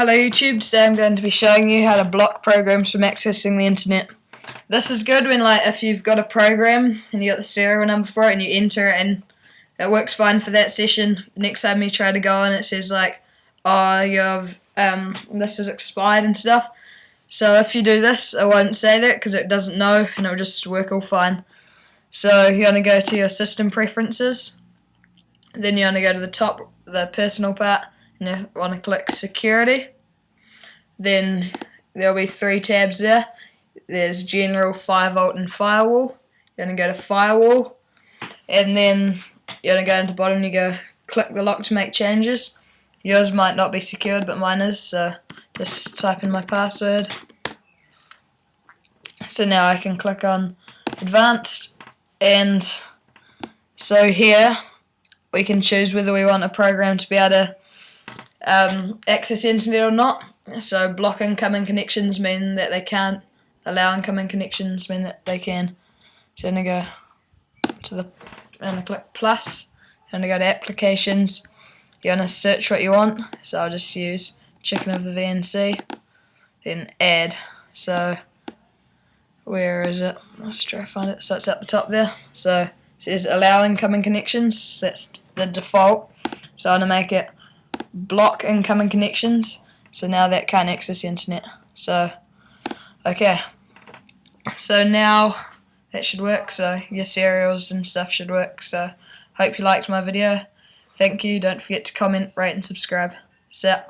Hello YouTube, today I'm going to be showing you how to block programs from accessing the internet. This is good when if you've got a program and you got the serial number for it and you enter it and it works fine for that session. Next time you try to go on it says oh you've this is expired and stuff. So if you do this it won't say that because it doesn't know and it'll just work all fine. So you're going to go to your system preferences, then you're going to go to the top, the personal part, and you want to click security. Then there'll be 3 tabs there. There's general, 5-volt and firewall. You're going to go to firewall, and then you're going to go into the bottom and you go click the lock to make changes. Yours might not be secured but mine is, so just type in my password. So now I can click on advanced, and so here we can choose whether we want a program to be able to access the internet or not. So block incoming connections mean that they can't, allow incoming connections mean that they can. So I'm going to go to I'm going to click plus, I'm going to go to applications, you're going to search what you want, so I'll just use chicken of the VNC, then add. So where is it? Let's try to find it. So it's at the top there. So it says allow incoming connections, that's the default. So I'm going to make it block incoming connections, so now that can't access the internet. So okay, so now that should work, so your serials and stuff should work. So hope you liked my video. Thank you, don't forget to comment, rate and subscribe. See ya.